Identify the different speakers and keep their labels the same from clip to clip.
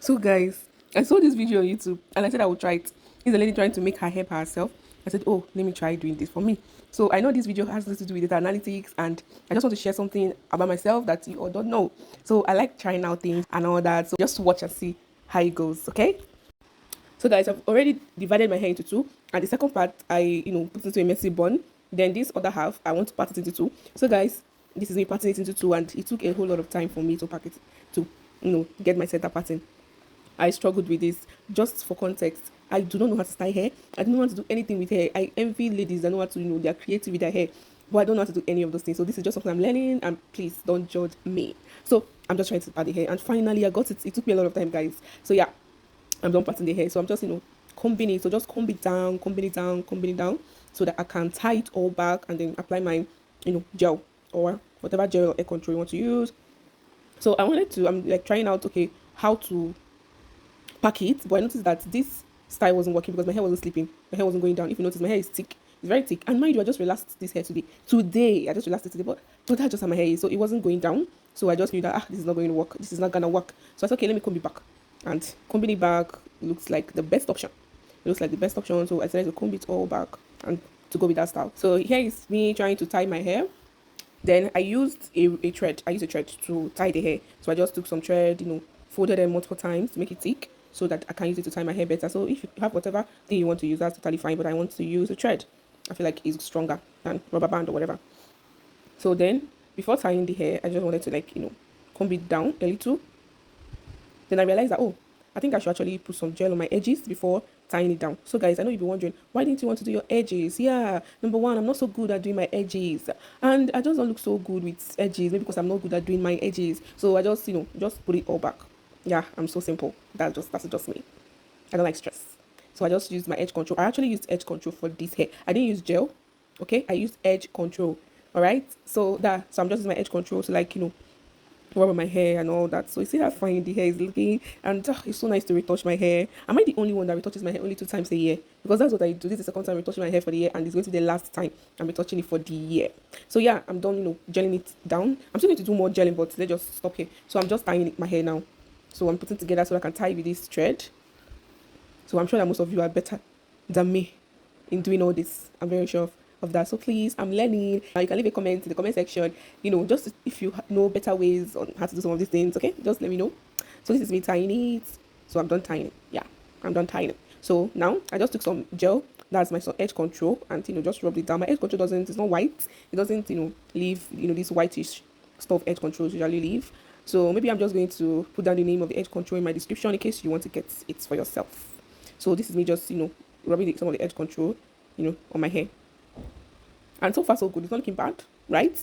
Speaker 1: So guys, I saw this video on YouTube and I said I would try it. It's a lady trying to make her hair by herself. I said, oh, let me try doing this for me. So I know this video has to do with data analytics and I just want to share something about myself that you all don't know. So I like trying out things and all that. So just watch and see how it goes, okay? So guys, I've already divided my hair into two. And the second part, put into a messy bun. Then this other half, I want to part it into two. So guys, this is me parting it into two and it took a whole lot of time for me to pack it to, get my center pattern. I struggled with this. Just for context, I do not know how to style hair. I don't know how to do anything with hair. I envy ladies that know how to, they are creative with their hair. But I don't know how to do any of those things. So this is just something I'm learning and please don't judge me. So I'm just trying to part the hair. And finally I got it. It took me a lot of time, guys. So yeah, I'm done parting the hair. So I'm just, combing it. So just comb it down, combing it down, combing it down so that I can tie it all back and then apply my, gel or whatever gel or hair control you want to use. So I'm like trying out, okay, how to pack it, but I noticed that this style wasn't working because my hair wasn't sleeping. My hair wasn't going down. If you notice, my hair is thick. It's very thick. And mind you, I just relaxed this hair today. Today, I just relaxed it today, but that's just how my hair is. So it wasn't going down. So I just knew that, this is not going to work. This is not going to work. So I said, okay, let me comb it back. And combing it back looks like the best option. It looks like the best option. So I decided to comb it all back and to go with that style. So here is me trying to tie my hair. Then I used a thread. I used a thread to tie the hair. So I just took some thread, folded them multiple times to make it thick so that I can use it to tie my hair better. So if you have whatever thing you want to use, that's totally fine. But I want to use a thread. I feel like it's stronger than rubber band or whatever. So then before tying the hair, I just wanted to comb it down a little. Then I realized that, I think I should actually put some gel on my edges before tying it down. So guys, I know you'll be wondering, why didn't you want to do your edges? Yeah, number one, I'm not so good at doing my edges. And I just don't look so good with edges, maybe because I'm not good at doing my edges. So I just, just put it all back. Yeah, I'm so simple. That's just me. I don't like stress. So I just used my edge control. I actually used edge control for this hair. I didn't use gel. Okay, I used edge control. All right. So I'm just using my edge control to rub on my hair and all that. So you see how fine the hair is looking, and it's so nice to retouch my hair. Am I the only one that retouches my hair only 2 times a year? Because that's what I do. This is the second time retouching my hair for the year, and it's going to be the last time I'm retouching it for the year. So yeah, I'm done, gelling it down. I'm still going to do more gelling, but let's just stop here. So I'm just tying my hair now. So I'm putting together so I can tie with this thread. So I'm sure that most of you are better than me in doing all this. I'm very sure of that. So please, I'm learning. You can leave a comment in the comment section. Just if you know better ways on how to do some of these things, okay? Just let me know. So this is me tying it. So I'm done tying it. Yeah, I'm done tying it. So now I just took some gel. That's my edge control, and just rubbed it down. My edge control it's not white. It doesn't leave this whitish stuff edge controls usually leave. So maybe I'm just going to put down the name of the edge control in my description in case you want to get it for yourself. So this is me just rubbing some of the edge control on my hair. And so far so good. It's not looking bad, right?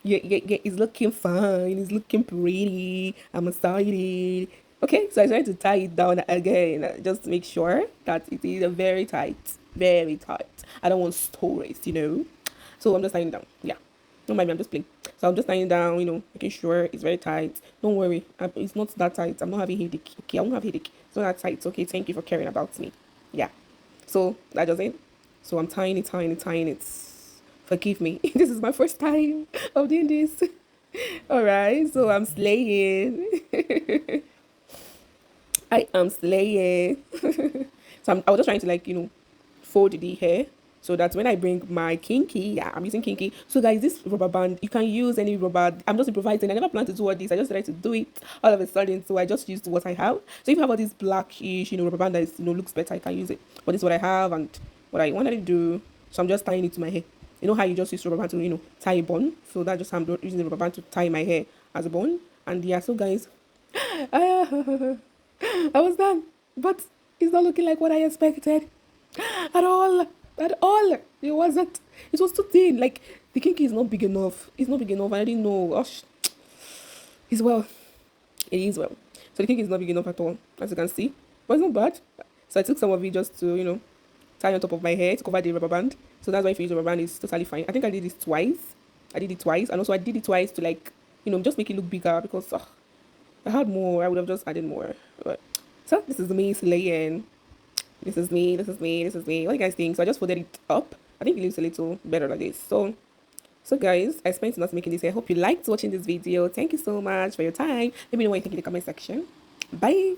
Speaker 1: Yeah, it's looking fine. It's looking pretty. I'm excited. Okay, so I tried to tie it down again. Just to make sure that it is very tight. Very tight. I don't want stories. So I'm just tying it down. Yeah. Don't mind me, I'm just playing. So I'm just tying it down, making sure it's very tight. Don't worry. It's not that tight. I'm not having headache. Okay, I won't have headache. It's not that tight. Okay, thank you for caring about me. Yeah. So that just it. So I'm tying it. Forgive me. This is my first time of doing this. All right. So I'm slaying. I am slaying. I was just trying to fold the hair so that when I bring my kinky, yeah, I'm using kinky. So guys, this rubber band, you can use any rubber. I'm just improvising. I never planned to do all this. I just tried to do it all of a sudden. So I just used what I have. So if you have all this blackish, rubber band that is, looks better, I can use it. But this is what I have and what I wanted to do. So I'm just tying it to my hair. You know how you just use rubber band to, tie a bun? So that's just how I'm using the rubber band to tie my hair as a bun. And yeah, so guys, I was done. But it's not looking like what I expected at all. At all. It wasn't. It was too thin. Like the kinky is not big enough. It's not big enough. I didn't know. Gosh. It's well. It is well. So the kinky is not big enough at all, as you can see. But it's not bad. So I took some of it just to, tie on top of my hair to cover the rubber band. So that's why if you use rubber band, it's totally fine. I think I did this twice. And also I did it twice to just make it look bigger because if I had more, I would have just added more. But so this is me slaying. This is me. What do you guys think? So I just folded it up. I think it looks a little better like this. So So guys, I spent enough making this. I hope you liked watching this video. Thank you so much for your time. Let me know what you think in the comment section. Bye.